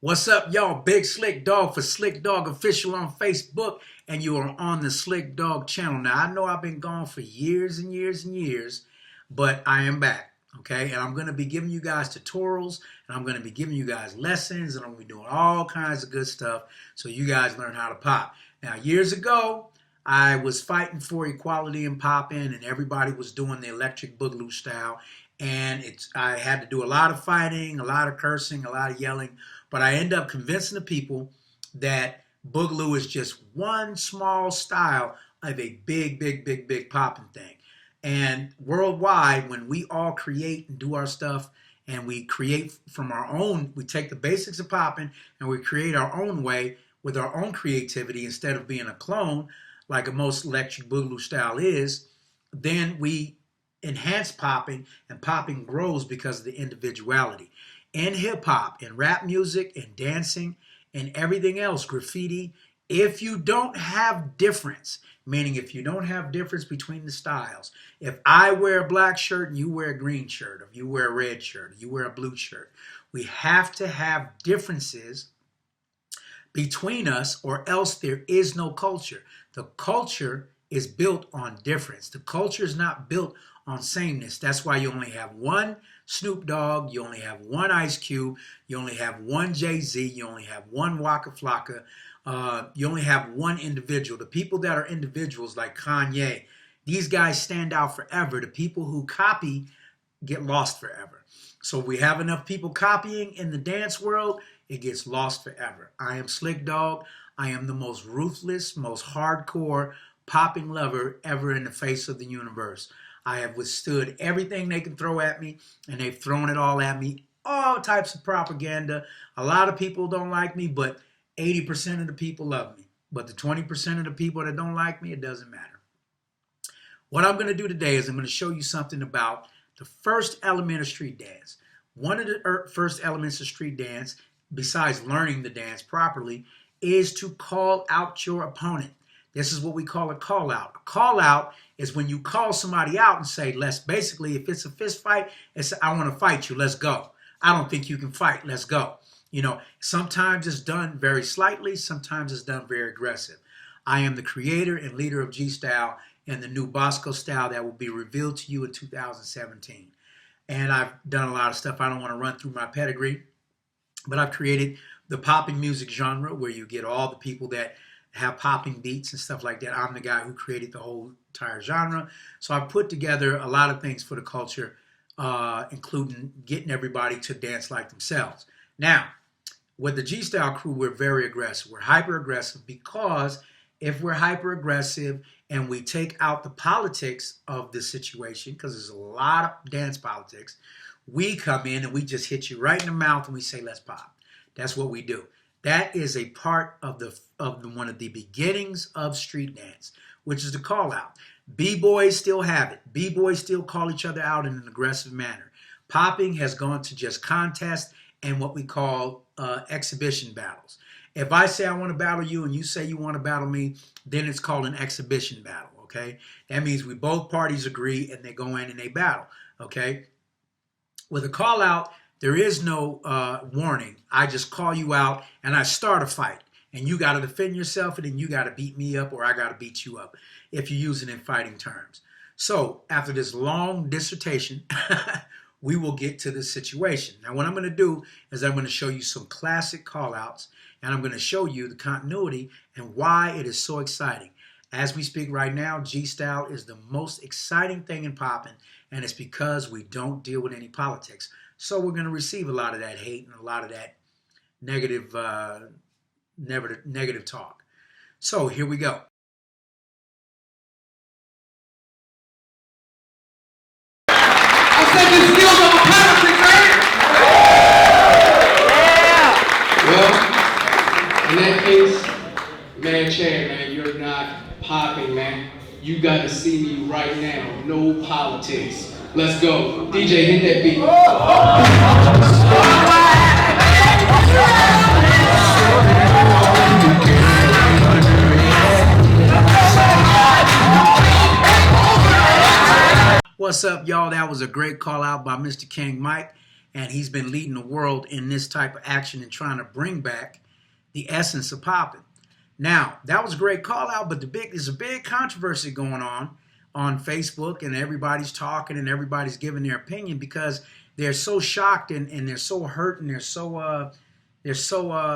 What's up, y'all? Big Slick Dog for Slick Dog Official on Facebook, and you are on the Slick Dog channel. Now, I know I've been gone for years and years and years, but I am back, okay? And I'm going to be giving you guys tutorials, and I'm going to be giving you guys lessons, and I'm going to be doing all kinds of good stuff so you guys learn how to pop. Now, years ago, I was fighting for equality in popping, and everybody was doing the electric boogaloo style, and I had to do a lot of fighting, a lot of cursing, a lot of yelling, but I end up convincing the people that boogaloo is just one small style of a big popping thing. And worldwide, when we all create and do our stuff, and we create from our own, we take the basics of popping and we create our own way with our own creativity instead of being a clone like a most electric boogaloo style is, then we enhance popping, and popping grows because of the individuality. In hip-hop, in rap music, in dancing, and everything else, graffiti, if you don't have difference, meaning if you don't have difference between the styles, if I wear a black shirt and you wear a green shirt, or you wear a red shirt, or you wear a blue shirt, we have to have differences between us, or else there is no culture. The culture is built on difference. The culture is not built on sameness. That's why you only have one Snoop Dogg, you only have one Ice Cube, you only have one Jay-Z, you only have one Waka Flocka, you only have one individual. The people that are individuals like Kanye, these guys stand out forever. The people who copy get lost forever. So we have enough people copying in the dance world, it gets lost forever. I am Slick Dog. I am the most ruthless, most hardcore popping lover ever in the face of the universe. I have withstood everything they can throw at me, and they've thrown it all at me. All types of propaganda. A lot of people don't like me, but 80% of the people love me. But the 20% of the people that don't like me, it doesn't matter. What I'm going to do today is I'm going to show you something about the first element of street dance. One of the first elements of street dance, besides learning the dance properly, is to call out your opponent. This is what we call a call out. A call out is when you call somebody out and say, basically, if it's a fist fight, it's, I want to fight you, let's go. I don't think you can fight, let's go. You know, sometimes it's done very slightly, sometimes it's done very aggressive. I am the creator and leader of G-Style and the new Bosco style that will be revealed to you in 2017. And I've done a lot of stuff. I don't want to run through my pedigree, but I've created the popping music genre where you get all the people that have popping beats and stuff like that. I'm the guy who created the whole entire genre. So I've put together a lot of things for the culture, including getting everybody to dance like themselves. Now, with the G-Style crew, we're very aggressive. We're hyper aggressive because if we're hyper aggressive and we take out the politics of the situation, because there's a lot of dance politics, we come in and we just hit you right in the mouth and we say, let's pop. That's what we do. That is a part of one of the beginnings of street dance, which is the call out. B-boys still have it. B-boys still call each other out in an aggressive manner. Popping has gone to just contest and what we call exhibition battles. If I say I want to battle you and you say you want to battle me, then it's called an exhibition battle, okay? That means we both parties agree and they go in and they battle, okay? With a call out, there is no warning. I just call you out and I start a fight. And you got to defend yourself and then you got to beat me up or I got to beat you up if you use it in fighting terms. So after this long dissertation, we will get to this situation. Now what I'm going to do is I'm going to show you some classic call outs and I'm going to show you the continuity and why it is so exciting. As we speak right now, G-Style is the most exciting thing in popping, and it's because we don't deal with any politics. So we're going to receive a lot of that hate and a lot of that negative talk. So here we go. I said the skills of a politic, man. Yeah. Well, in that case, man, Chad, man, you're not popping, man. You got to see me right now. No politics. Let's go. DJ, hit that beat. What's up, y'all? That was a great call out by Mr. King Mike. and he's been leading the world in this type of action and trying to bring back the essence of popping. Now, that was a great call out, but there's a big controversy going on Facebook, and everybody's talking and everybody's giving their opinion because they're so shocked and they're so hurt and they're so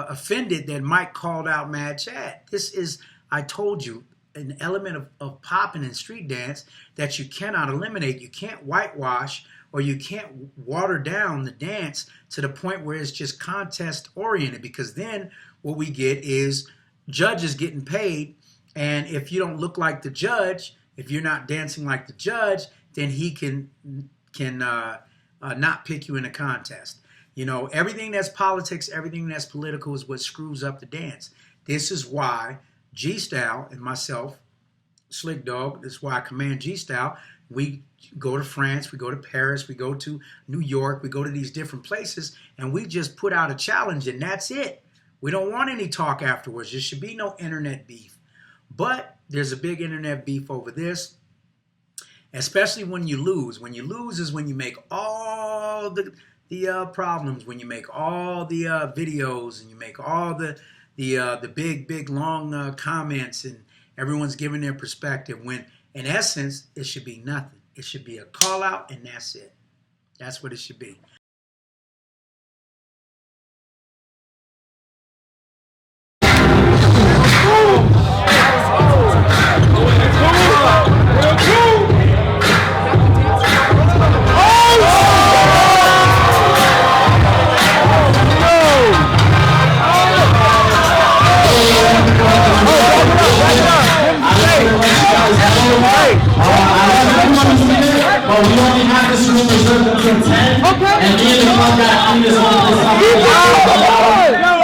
offended that Mike called out Mad Chad. This is, I told you, an element of popping and street dance that you cannot eliminate. You can't whitewash or you can't water down the dance to the point where it's just contest oriented, because then what we get is judges getting paid, and if you don't look like the judge, if you're not dancing like the judge, then he can not pick you in a contest. You know, everything that's politics, everything that's political is what screws up the dance. This is why G-Style and myself, Slick Dog, this is why I command G-Style. We go to France, we go to Paris, we go to New York, we go to these different places, and we just put out a challenge, and that's it. We don't want any talk afterwards. There should be no internet beef. But there's a big internet beef over this, especially when you lose. When you lose is when you make all the problems, when you make all the videos, and you make all the big long comments, and everyone's giving their perspective, when in essence it should be nothing. It should be a call out, and that's it. That's what it should be. But we only have this room reserved until 10. Okay. And me and the club got to clean this up.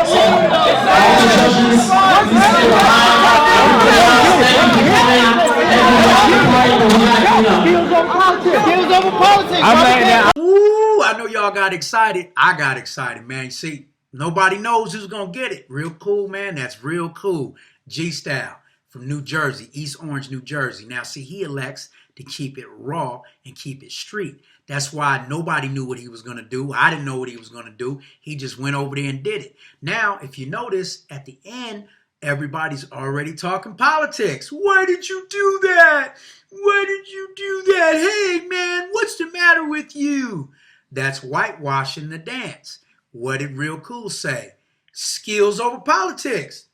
So, all the judges, please stay behind. Ooh, I know y'all got excited. I got excited, man. See, nobody knows who's going to get it. Real cool, man. That's real cool. G-Style from New Jersey, East Orange, New Jersey. Now, see, he elects to keep it raw and keep it street. That's why nobody knew what he was going to do. I didn't know what he was going to do. He just went over there and did it. Now, if you notice, at the end, everybody's already talking politics. Why did you do that? Why did you do that? Hey, man, what's the matter with you? That's whitewashing the dance. What did Real Cool say? Skills over politics.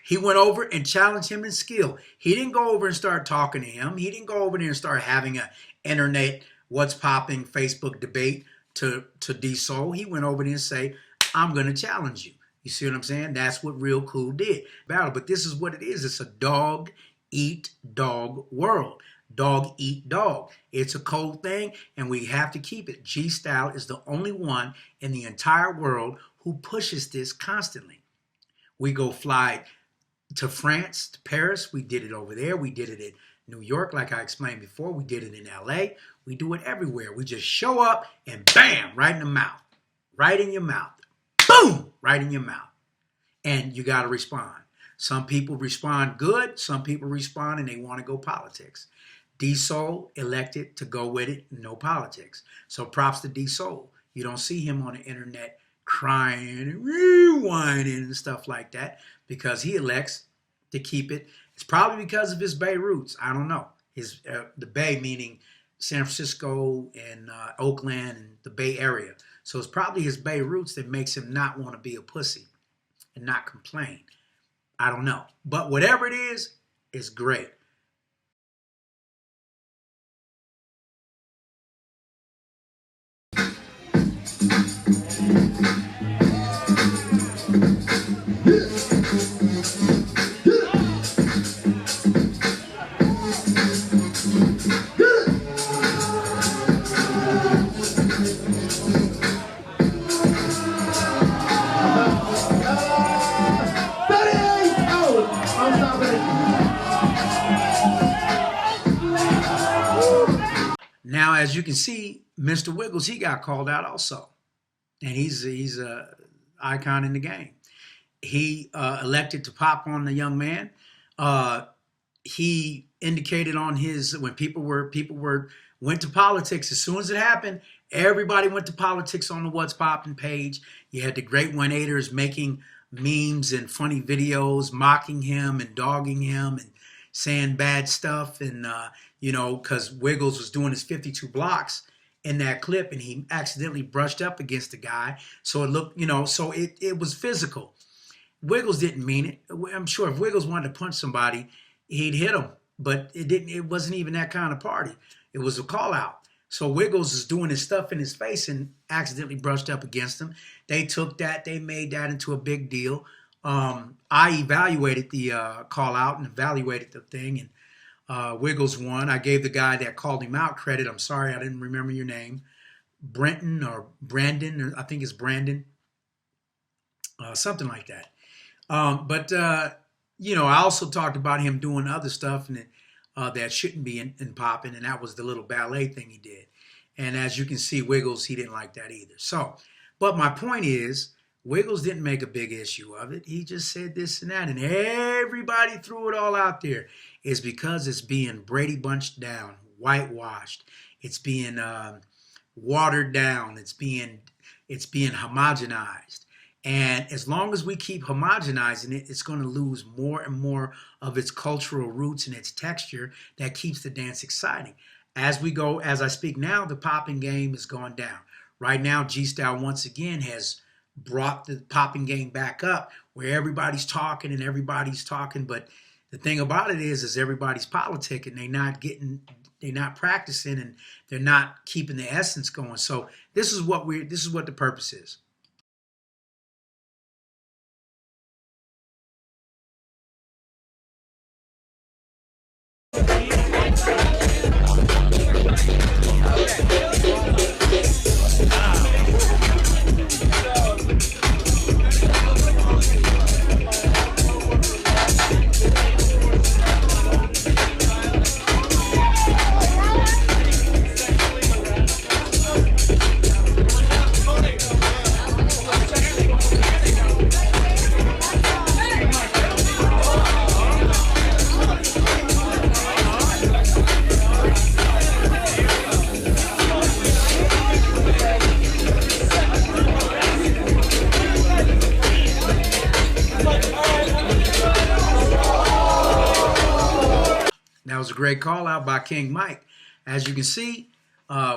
He went over and challenged him in skill. He didn't go over and start talking to him. He didn't go over there and start having an internet what's popping Facebook debate to D-Soul. He went over there and say, I'm going to challenge you. You see what I'm saying? That's what Real Cool did. Battle. But this is what it is. It's a dog eat dog world. Dog eat dog. It's a cold thing, and we have to keep it. G-Style is the only one in the entire world who pushes this constantly. We go fly to France, to Paris. We did it over there. We did it in New York, like I explained before. We did it in LA. We do it everywhere. We just show up and bam, right in the mouth. Right in your mouth. Boom, right in your mouth. And you got to respond. Some people respond good. Some people respond and they want to go politics. D-Soul elected to go with it, no politics. So props to D-Soul. You don't see him on the internet crying and rewinding and stuff like that, because he elects to keep it. It's probably because of his Bay roots. I don't know. His the Bay meaning San Francisco and Oakland and the Bay Area. So it's probably his Bay roots that makes him not want to be a pussy and not complain. I don't know. But whatever it is, it's great. Now, as you can see, Mr. Wiggles, he got called out also. And he's a icon in the game. He elected to pop on the young man. He indicated on his, when people went to politics, as soon as it happened, Everybody went to politics on the What's Poppin' page. You had the great 1-8ers making memes and funny videos, mocking him and dogging him and saying bad stuff. And, because Wiggles was doing his 52 blocks in that clip and he accidentally brushed up against the guy. So it looked, so it was physical. Wiggles didn't mean it. I'm sure if Wiggles wanted to punch somebody, he'd hit him. But it wasn't even that kind of party. It was a call out. So Wiggles is doing his stuff in his face and accidentally brushed up against him. They took that, they made that into a big deal. I evaluated the call out and evaluated the thing, and Wiggles won. I gave the guy that called him out credit. I'm sorry, I didn't remember your name. Brenton or Brandon, or I think it's Brandon, something like that. But I also talked about him doing other stuff and that shouldn't be in popping, and that was the little ballet thing he did. And as you can see, Wiggles, he didn't like that either. So, but my point is, Wiggles didn't make a big issue of it. He just said this and that, and everybody threw it all out there. It's because it's being Brady Bunched down, whitewashed. It's being watered down. It's being homogenized. And as long as we keep homogenizing it, it's going to lose more and more of its cultural roots and its texture that keeps the dance exciting. As I speak now, the popping game is going down. Right now, G-Style once again has brought the popping game back up where everybody's talking, but the thing about it is everybody's politicking. They're not practicing, and they're not keeping the essence going. So this is what the purpose is. That was a great call out by King Mike. As you can see,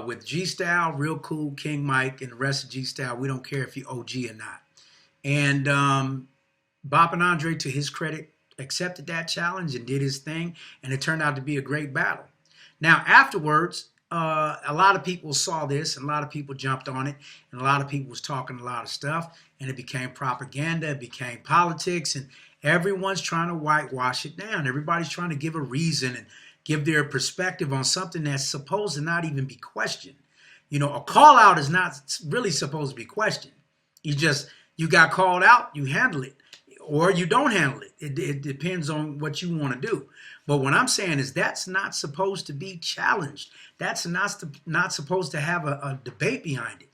with G-Style, real cool, King Mike, and the rest of G-Style, we don't care if you OG or not. And Bob and Andre, to his credit, accepted that challenge and did his thing, and it turned out to be a great battle. Now, afterwards, a lot of people saw this, and a lot of people jumped on it, and a lot of people was talking a lot of stuff, and it became propaganda, it became politics, and everyone's trying to whitewash it down. Everybody's trying to give a reason and give their perspective on something that's supposed to not even be questioned. A call out is not really supposed to be questioned. You got called out, you handle it, or you don't handle it. It depends on what you want to do. But what I'm saying is that's not supposed to be challenged. That's not supposed to have a debate behind it.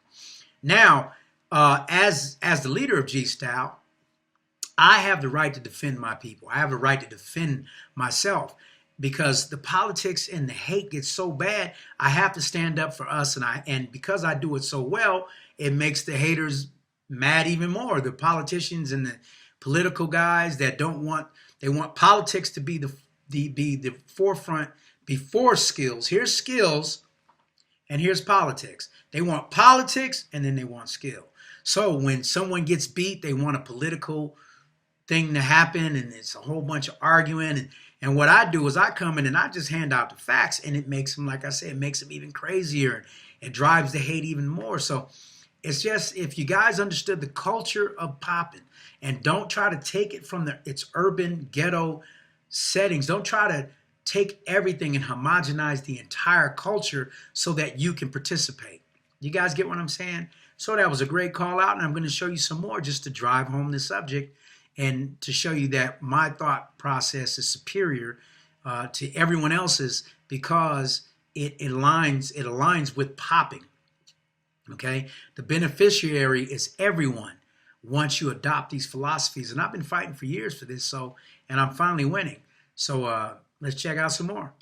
Now, as the leader of G-Style, I have the right to defend my people. I have a right to defend myself because the politics and the hate gets so bad. I have to stand up for us, and because I do it so well, it makes the haters mad even more. The politicians and the political guys that they want politics to be the forefront before skills. Here's skills and here's politics. They want politics and then they want skill. So when someone gets beat, they want a political thing to happen, and it's a whole bunch of arguing. And what I do is I come in and I just hand out the facts, and it makes them, like I said, it makes them even crazier. It drives the hate even more. So it's just, if you guys understood the culture of popping and don't try to take it from its urban ghetto settings, don't try to take everything and homogenize the entire culture so that you can participate. You guys get what I'm saying? So that was a great call out, and I'm going to show you some more just to drive home the subject and to show you that my thought process is superior to everyone else's because it aligns with popping. Okay, the beneficiary is everyone once you adopt these philosophies, and I've been fighting for years for this, and I'm finally winning. So let's check out some more.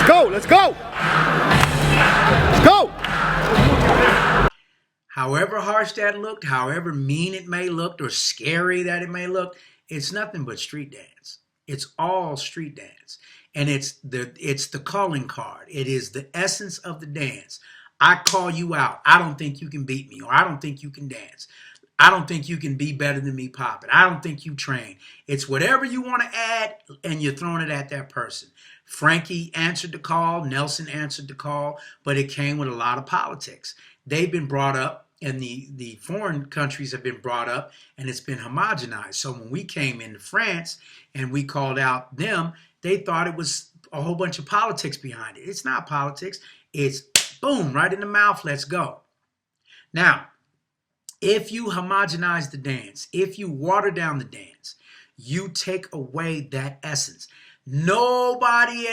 Let's go. Let's go. Let's go. However harsh that looked, however mean it may look or scary that it may look, it's nothing but street dance. It's all street dance. And it's the calling card. It is the essence of the dance. I call you out. I don't think you can beat me, or I don't think you can dance. I don't think you can be better than me popping. I don't think you train. It's whatever you want to add, and you're throwing it at that person. Frankie answered the call. Nelson answered the call, but it came with a lot of politics. They've been brought up, and the foreign countries have been brought up, and it's been homogenized. So when we came into France and we called out them, they thought it was a whole bunch of politics behind it. It's not politics. It's boom, right in the mouth. Let's go. Now, if you homogenize the dance, if you water down the dance, you take away that essence. Nobody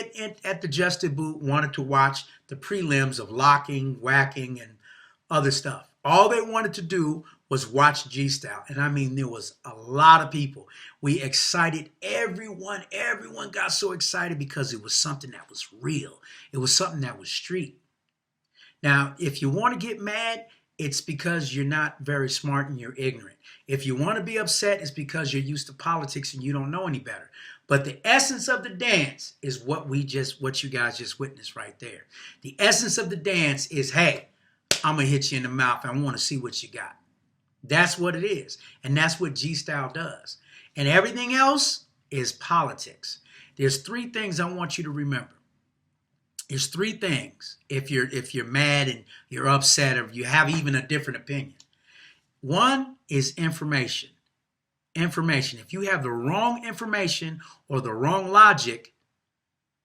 at the Justin Boot wanted to watch the prelims of locking, whacking, and other stuff. All they wanted to do was watch G-Style. And I mean, there was a lot of people. We excited everyone. Everyone got so excited because it was something that was real. It was something that was street. Now, if you want to get mad, it's because you're not very smart and you're ignorant. If you want to be upset, it's because you're used to politics and you don't know any better. But the essence of the dance is what you guys just witnessed right there. The essence of the dance is, hey, I'm going to hit you in the mouth. I want to see what you got. That's what it is. And that's what G-Style does. And everything else is politics. There's three things I want you to remember. There's three things if you're mad and you're upset or you have even a different opinion. One is information. Information. If you have the wrong information or the wrong logic,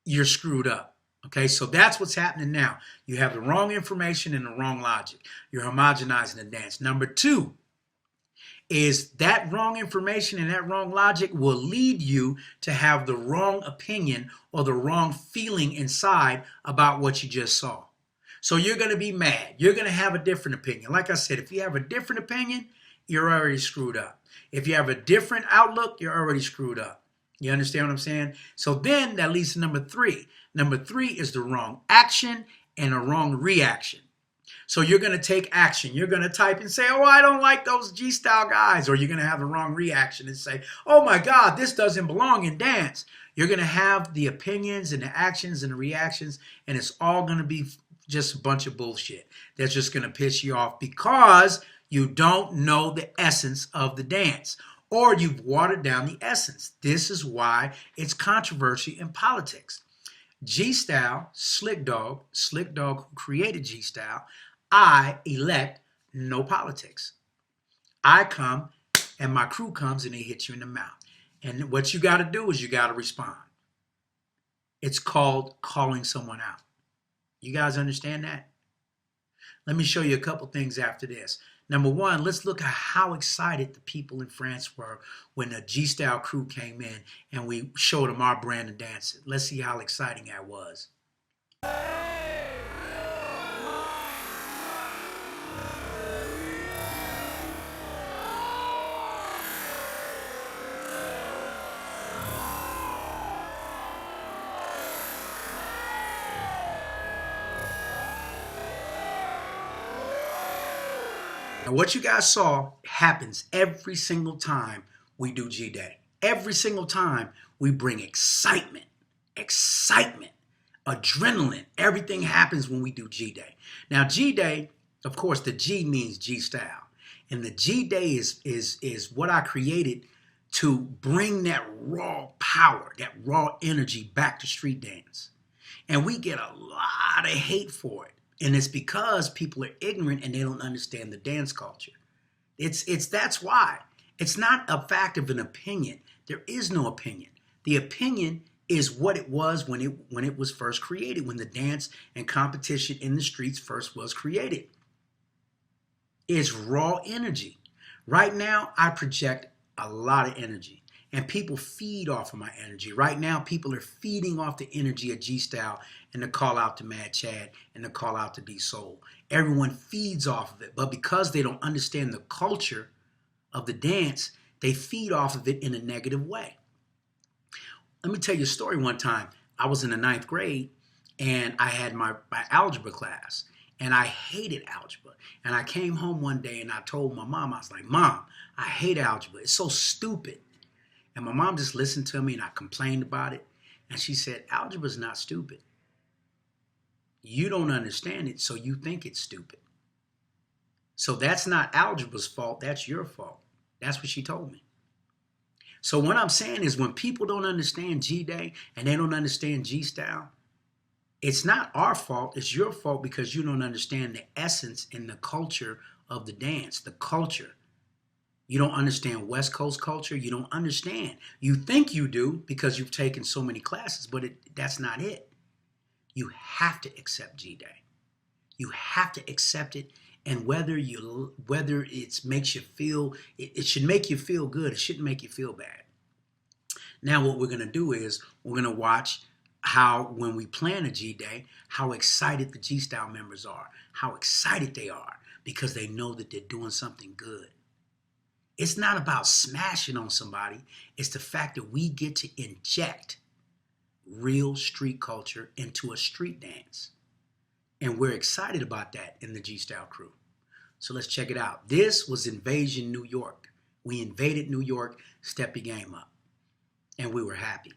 you're screwed up. Okay, so that's what's happening now. You have the wrong information and the wrong logic. You're homogenizing the dance. Number two is that wrong information and that wrong logic will lead you to have the wrong opinion or the wrong feeling inside about what you just saw. So you're going to be mad. You're going to have a different opinion. Like I said, if you have a different opinion, you're already screwed up. If you have a different outlook, you're already screwed up. You understand what I'm saying? So then that leads to number three. Number three is the wrong action and a wrong reaction. So you're going to take action. You're going to type and say, oh, I don't like those G-Style guys. Or you're going to have the wrong reaction and say, oh my God, this doesn't belong in dance. You're going to have the opinions and the actions and the reactions, and it's all going to be just a bunch of bullshit that's just going to piss you off because you don't know the essence of the dance, or you've watered down the essence. This is why it's controversy in politics. G-Style, Slick Dogg who created G-Style, I elect no politics. I come and my crew comes and they hit you in the mouth. And what you got to do is you got to respond. It's called calling someone out. You guys understand that? Let me show you a couple things after this. Number one, let's look at how excited the people in France were when the G-Style crew came in and we showed them our brand of dancing. Let's see how exciting that was. Now, what you guys saw happens every single time we do G-Day. Every single time we bring excitement, adrenaline. Everything happens when we do G-Day. Now, G-Day, of course, the G means G-Style. And the G-Day is what I created to bring that raw power, that raw energy back to street dance. And we get a lot of hate for it. And it's because people are ignorant and they don't understand the dance culture. That's why. It's not a fact of an opinion. There is no opinion. The opinion is what it was when it was first created, when the dance and competition in the streets first was created. It's raw energy. Right now, I project a lot of energy. And people feed off of my energy. Right now, people are feeding off the energy of G-Style and the call out to Mad Chad and the call out to D-Soul. Everyone feeds off of it. But because they don't understand the culture of the dance, they feed off of it in a negative way. Let me tell you a story. One time, I was in the 9th grade and I had my algebra class, and I hated algebra. And I came home one day and I told my mom, I was like, Mom, I hate algebra. It's so stupid. And my mom just listened to me, and I complained about it. And she said, algebra is not stupid. You don't understand it, so you think it's stupid. So that's not algebra's fault. That's your fault. That's what she told me. So what I'm saying is, when people don't understand G-Day and they don't understand G-Style, it's not our fault. It's your fault, because you don't understand the essence and the culture of the dance, the culture. You don't understand West Coast culture. You don't understand. You think you do because you've taken so many classes, but that's not it. You have to accept G-Day. You have to accept it. And whether it makes you feel, it should make you feel good. It shouldn't make you feel bad. Now what we're going to do is we're going to watch how, when we plan a G-Day, how excited the G-Style members are, how excited they are, because they know that they're doing something good. It's not about smashing on somebody. It's the fact that we get to inject real street culture into a street dance. And we're excited about that in the G-Style crew. So let's check it out. This was Invasion New York. We invaded New York, step your game up. And we were happy.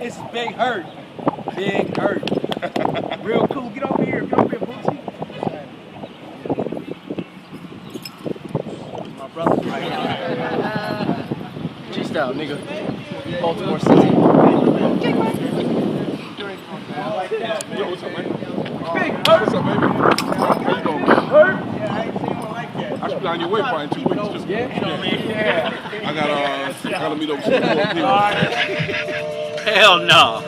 It's Big Hurt. Big Hurt. Real cool. Get over here. Get over here, Bootsy. My brother's right here. G-Style, nigga. Baltimore City. Yo, what's up, man? Big Hurt. What's up, baby? How you doing, man? Hurt? Yeah, I ain't seen one like that. I should be on your way probably in 2 weeks. Just, yeah. I gotta meet up with some more people. Hell no.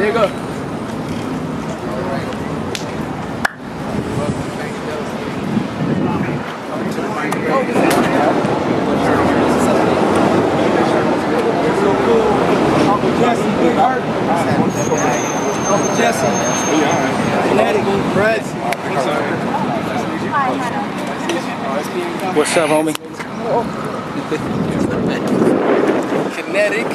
Nigga. Uncle Jesse, Big Hurt. Uncle Jesse. Kinetic, Brett. What's up, homie? Kinetic.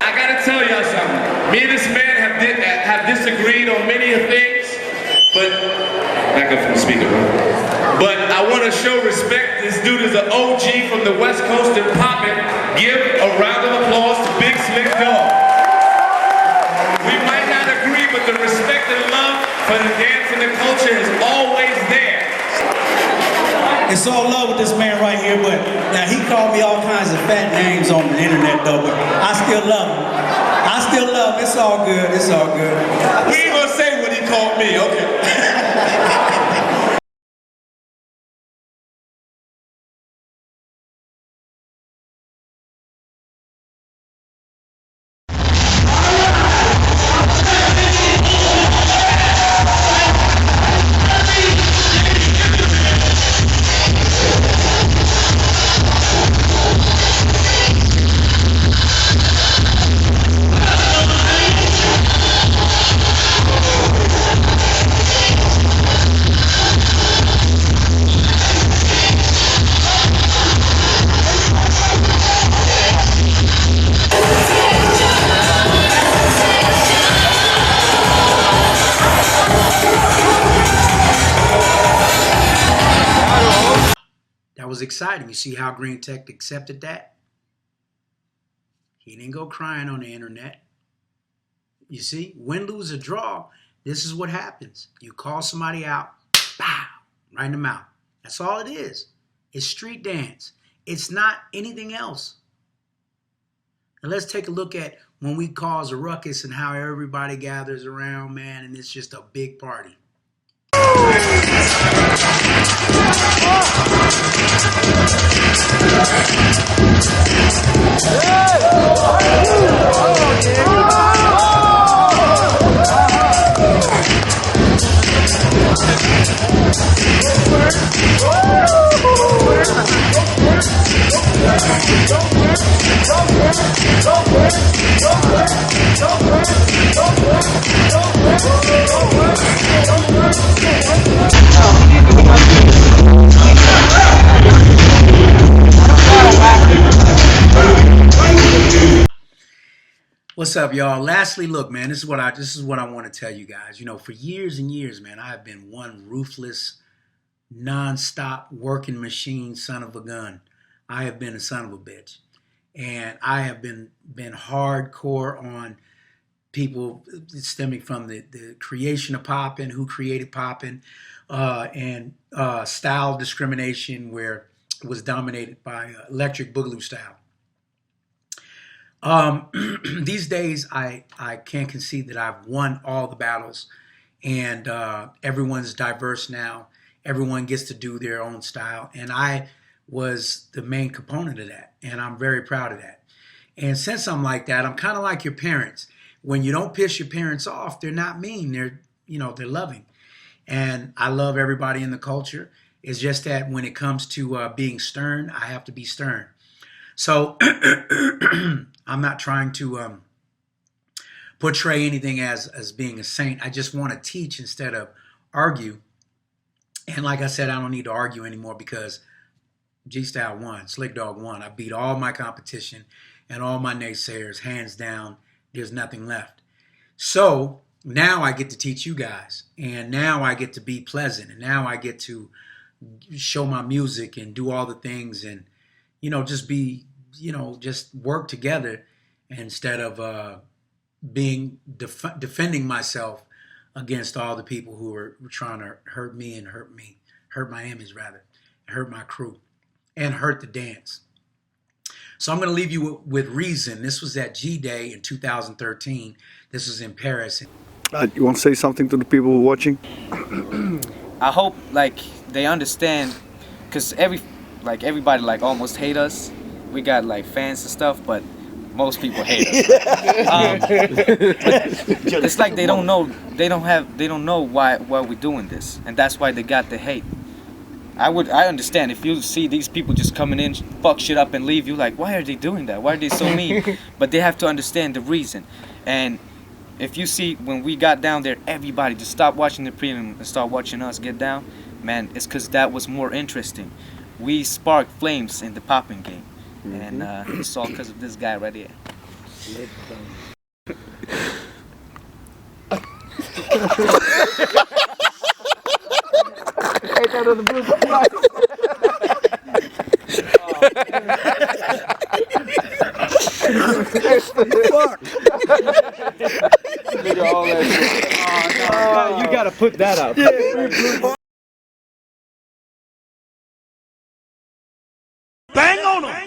I gotta tell y'all something. Me and this man have disagreed on many things, but back up from the speaker, bro. But I want to show respect. This dude is an OG from the West Coast and poppin'. Give a round of applause to Big Slick Dogg. We might not agree, but the respect and love for the dance and the culture is always there. It's all love with this man right here, but now he called me all kinds of fat names on the internet though, but I still love him. I still love him. It's all good. It's all good. He ain't gonna say what he called me, okay? was exciting. You see how Green Tech accepted that? He didn't go crying on the internet. You see, win, lose, or draw, this is what happens. You call somebody out, pow, right in the mouth. That's all it is. It's street dance. It's not anything else. And let's take a look at when we cause a ruckus and how everybody gathers around, man, and it's just a big party. What's up, y'all? Lastly, look, man, this is what I want to tell you guys. You know, for years and years, man, I have been one ruthless, non-stop working machine son of a gun. I have been a son of a bitch. And I have been hardcore on people stemming from the creation of poppin', who created poppin', and style discrimination, where it was dominated by electric boogaloo style. These days, I can't concede that I've won all the battles, and everyone's diverse now. Everyone gets to do their own style, and I was the main component of that, and I'm very proud of that. And since I'm like that, I'm kind of like your parents. When you don't piss your parents off, they're not mean. They're loving, and I love everybody in the culture. It's just that when it comes to being stern, I have to be stern. So I'm not trying to portray anything as being a saint. I just want to teach instead of argue. And like I said, I don't need to argue anymore because G-Style won. Slick Dogg won. I beat all my competition and all my naysayers, hands down. There's nothing left. So now I get to teach you guys. And now I get to be pleasant. And now I get to show my music and do all the things and, just be, just work together instead of defending myself against all the people who are trying to hurt me and hurt my image rather, hurt my crew, and hurt the dance. So I'm going to leave you with Reason. This was at G-Day in 2013. This was in Paris. You want to say something to the people who are watching? I hope they understand, because everybody almost hate us. We got fans and stuff, but most people hate us. It's like they don't know why we're doing this, and that's why they got the hate. I understand if you see these people just coming in, fuck shit up and leave, you why are they doing that? Why are they so mean? But they have to understand the reason. And if you see when we got down there, everybody just stop watching the premium and start watching us get down, man, it's because that was more interesting. We sparked flames in the popping game. And it's all because of this guy right here. Take that other blue light. You gotta put that up. Bang on them!